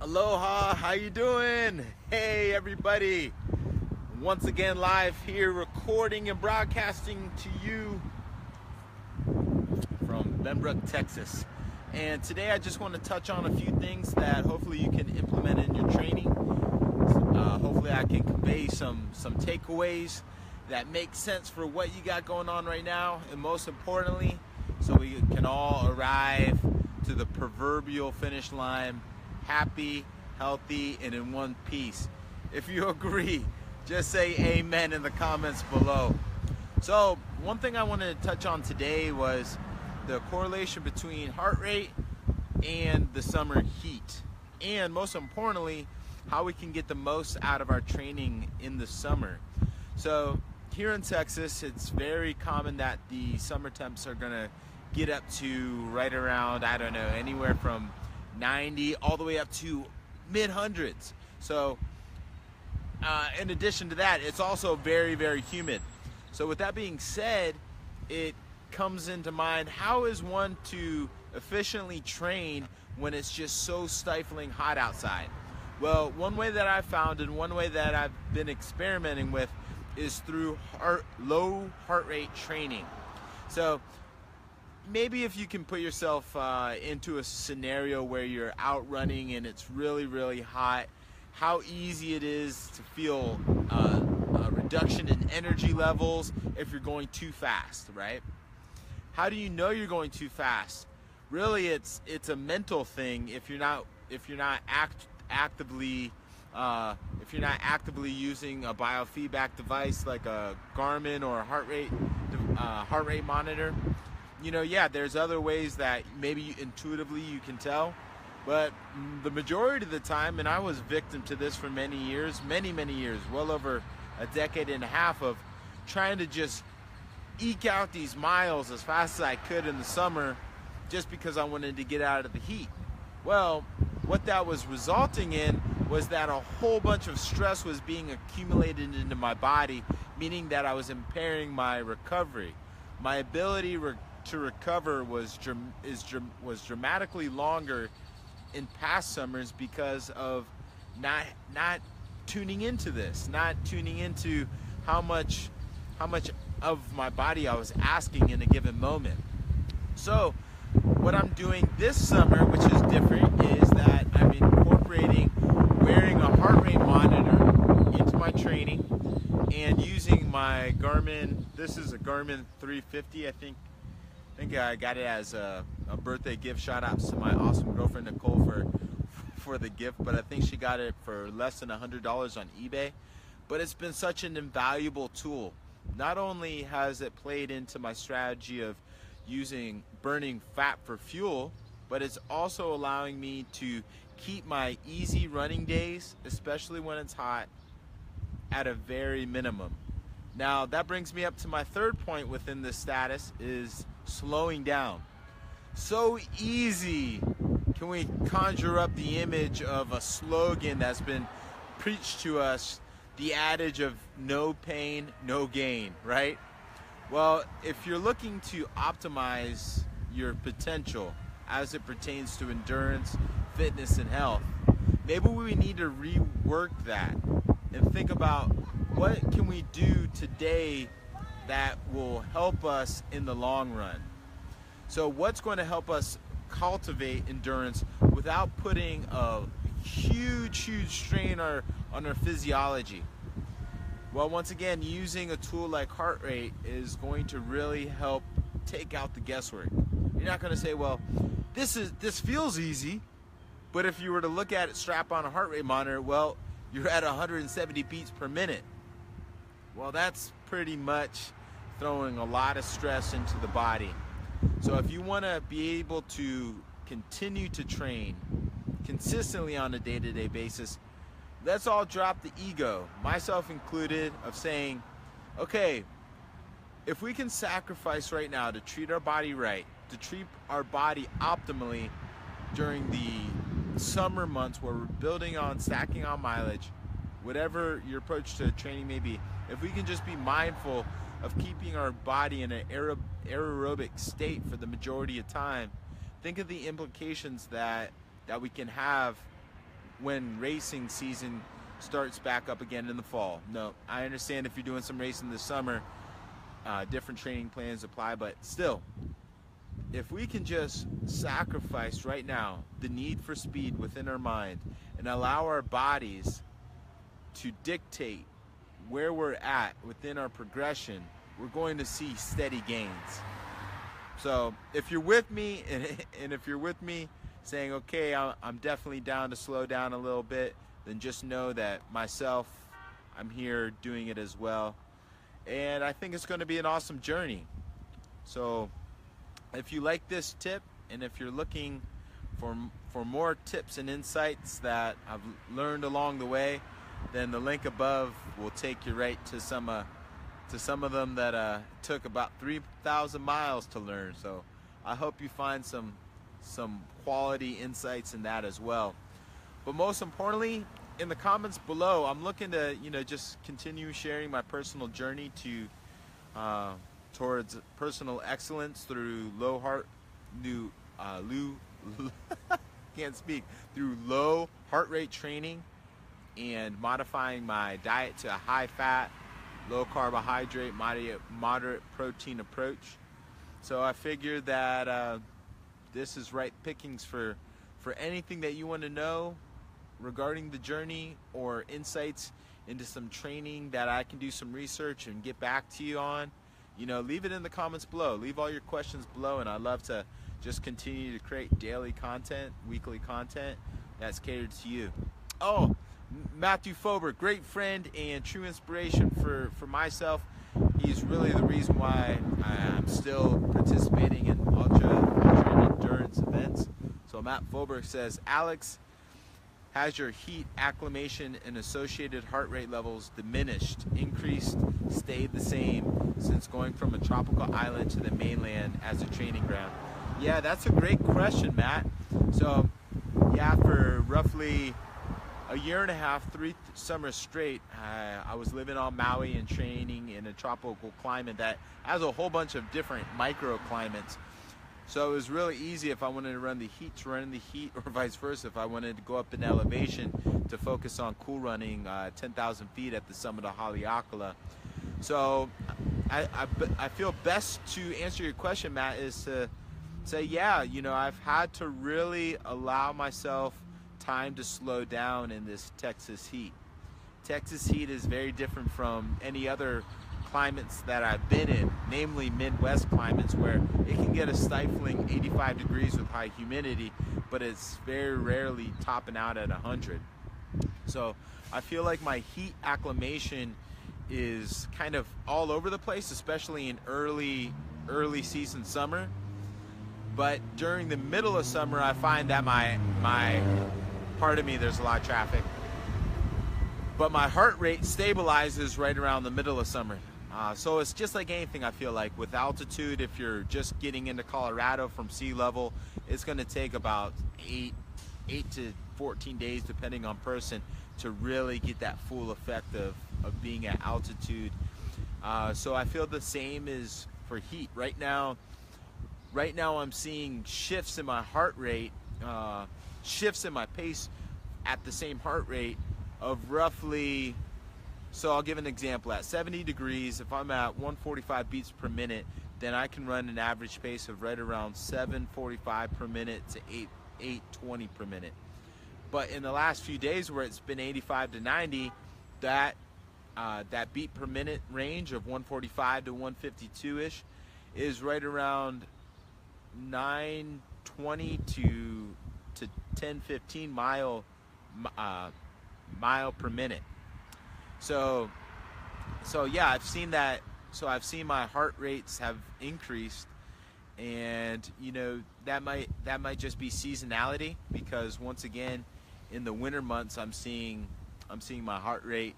Aloha, how you doing? Hey everybody. Once again live here recording and broadcasting to you from Benbrook, Texas. And today I just want to touch on a few things that hopefully you can implement in your training. Hopefully I can convey some takeaways that make sense for what you got going on right now, and most importantly, so we can all arrive to the proverbial finish line happy, healthy, and in one piece. If you agree, just say amen in the comments below. So one thing I wanted to touch on today was the correlation between heart rate and the summer heat, and most importantly, how we can get the most out of our training in the summer. So here in Texas, it's very common that the summer temps are gonna get up to right around, I don't know, anywhere from 90 all the way up to mid hundreds. So in addition to that, it's also very, very humid. So with that being said, it comes into mind, how is one to efficiently train when it's just so stifling hot outside? Well, one way that I've found and one way that I've been experimenting with is through low heart rate training. So maybe if you can put yourself into a scenario where you're out running and it's really, really hot, how easy it is to feel a reduction in energy levels if you're going too fast, right? How do you know you're going too fast? Really, it's a mental thing. If you're not actively using a biofeedback device like a Garmin or a heart rate monitor. Yeah, there's other ways that maybe intuitively you can tell, but the majority of the time, and I was victim to this for many years, well over a decade and a half of trying to just eke out these miles as fast as I could in the summer just because I wanted to get out of the heat. Well, what that was resulting in was that a whole bunch of stress was being accumulated into my body, meaning that I was impairing my recovery. My ability to recover was dramatically longer in past summers because of not tuning into this, not tuning into how much of my body I was asking in a given moment. So what I'm doing this summer, which is different, is that I'm incorporating wearing a heart rate monitor into my training and using my Garmin. This is a Garmin 350, I think I got it as a birthday gift. Shout out to my awesome girlfriend Nicole for the gift, but I think she got it for less than $100 on eBay. But it's been such an invaluable tool. Not only has it played into my strategy of burning fat for fuel, but it's also allowing me to keep my easy running days, especially when it's hot, at a very minimum. Now that brings me up to my third point within this status, is slowing down. So easy can we conjure up the image of a slogan that's been preached to us, the adage of no pain, no gain, right? Well, if you're looking to optimize your potential as it pertains to endurance, fitness, and health, maybe we need to rework that and think about what can we do today that will help us in the long run. So what's going to help us cultivate endurance without putting a huge strain on our physiology? Well, once again, using a tool like heart rate is going to really help take out the guesswork. You're not going to say, well, this feels easy, but if you were to look at it, strap on a heart rate monitor, well, you're at 170 beats per minute. Well, that's pretty much throwing a lot of stress into the body. So if you want to be able to continue to train consistently on a day-to-day basis, let's all drop the ego, myself included, of saying, okay, if we can sacrifice right now to treat our body right, to treat our body optimally during the summer months where we're building on, stacking on mileage, whatever your approach to training may be, if we can just be mindful of keeping our body in an aerobic state for the majority of time, think of the implications that we can have when racing season starts back up again in the fall. No, I understand if you're doing some racing this summer, different training plans apply, but still, if we can just sacrifice right now the need for speed within our mind and allow our bodies to dictate where we're at within our progression, we're going to see steady gains. So if you're with me, and if you're with me saying, okay, I'm definitely down to slow down a little bit, then just know that myself, I'm here doing it as well. And I think it's going to be an awesome journey. So if you like this tip, and if you're looking for more tips and insights that I've learned along the way, then the link above will take you right to some of them that took about 3,000 miles to learn. So I hope you find some quality insights in that as well. But most importantly, in the comments below, I'm looking to just continue sharing my personal journey towards personal excellence through low heart rate training and modifying my diet to a high fat, low carbohydrate, moderate protein approach. So I figured that this is right pickings for anything that you want to know regarding the journey or insights into some training that I can do some research and get back to you on. Leave it in the comments below. Leave all your questions below, and I'd love to just continue to create daily content, weekly content that's catered to you. Oh, Matthew Fober, great friend and true inspiration for myself. He's really the reason why I'm still participating in ultra endurance events. So Matt Fober says, Alex, has your heat acclimation and associated heart rate levels diminished, increased, stayed the same since going from a tropical island to the mainland as a training ground? Yeah, that's a great question, Matt. So yeah, for roughly a year and a half, 3 summers straight, I was living on Maui and training in a tropical climate that has a whole bunch of different microclimates. So it was really easy if I wanted to run the heat to run in the heat, or vice versa if I wanted to go up in elevation to focus on cool running 10,000 feet at the summit of Haleakala. So I feel best to answer your question, Matt, is to say, yeah, I've had to really allow myself time to slow down in this Texas heat. Texas heat is very different from any other climates that I've been in, namely Midwest climates, where it can get a stifling 85 degrees with high humidity, but it's very rarely topping out at 100. So I feel like my heat acclimation is kind of all over the place, especially in early season summer. But during the middle of summer, I find that pardon me, there's a lot of traffic, but my heart rate stabilizes right around the middle of summer. So it's just like anything, I feel like, with altitude. If you're just getting into Colorado from sea level, it's going to take about 8 to 14 days, depending on person, to really get that full effect of being at altitude. So I feel the same is for heat. Right now I'm seeing shifts in my heart rate, shifts in my pace at the same heart rate of roughly, so I'll give an example. At 70 degrees, if I'm at 145 beats per minute, then I can run an average pace of right around 745 per minute to 820 per minute. But in the last few days where it's been 85 to 90, that beat per minute range of 145 to 152-ish is right around 920 to 1015 mile per minute. So yeah, I've seen that. So I've seen my heart rates have increased, and that might just be seasonality, because once again, in the winter months, I'm seeing my heart rate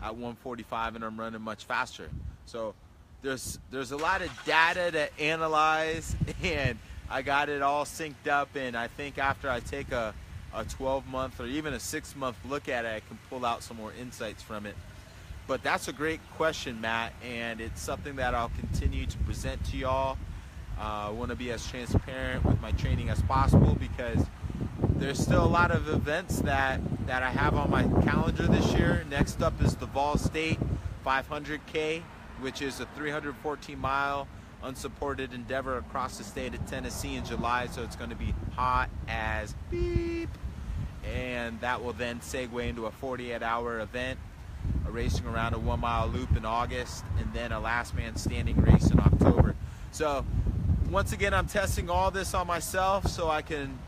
at 145, and I'm running much faster. So there's a lot of data to analyze, and I got it all synced up, and I think after I take a 12-month or even a 6-month look at it, I can pull out some more insights from it. But that's a great question, Matt, and it's something that I'll continue to present to y'all. I want to be as transparent with my training as possible, because there's still a lot of events that I have on my calendar this year. Next up is the Vol State 500K, which is a 314-mile unsupported endeavor across the state of Tennessee in July, so it's going to be hot as beep. And that will then segue into a 48-hour event, a racing around a 1-mile loop in August, and then a last man standing race in October. So once again, I'm testing all this on myself so I can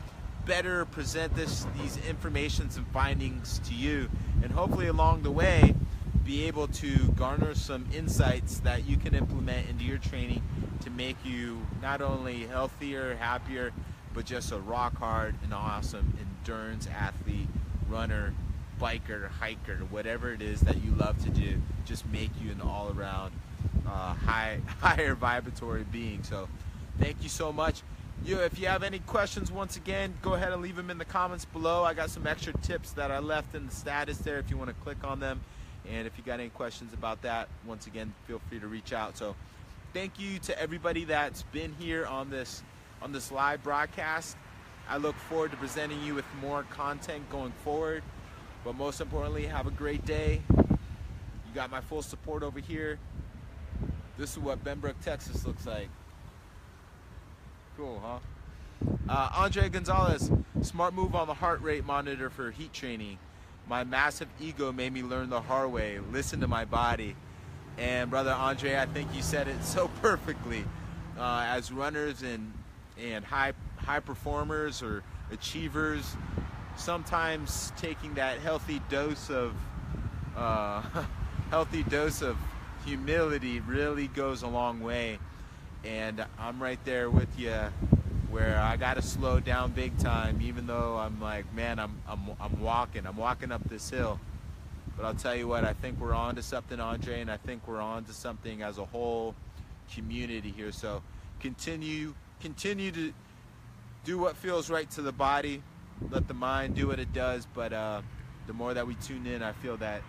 better present these informations and findings to you, and hopefully along the way be able to garner some insights that you can implement into your training to make you not only healthier, happier, but just a rock hard and awesome endurance athlete, runner, biker, hiker, whatever it is that you love to do. Just make you an all-around higher vibratory being. So thank you so much. If you have any questions, once again, go ahead and leave them in the comments below. I got some extra tips that I left in the status there if you want to click on them. And if you got any questions about that, once again, feel free to reach out. So thank you to everybody that's been here on this live broadcast. I look forward to presenting you with more content going forward. But most importantly, have a great day. You got my full support over here. This is what Benbrook, Texas looks like. Cool, huh? Andre Gonzalez, smart move on the heart rate monitor for heat training. My massive ego made me learn the hard way. Listen to my body. And brother Andre, I think you said it so perfectly. As runners and high performers or achievers, sometimes taking that healthy dose of humility really goes a long way. And I'm right there with you, where I gotta slow down big time, even though I'm like, man, I'm walking up this hill. But I'll tell you what, I think we're on to something, Andre, and I think we're on to something as a whole community here. So continue to do what feels right to the body, let the mind do what it does. But the more that we tune in, I feel that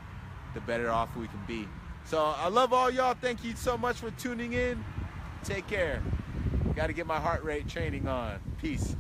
the better off we can be. So I love all y'all. Thank you so much for tuning in. Take care. Got to get my heart rate training on. Peace.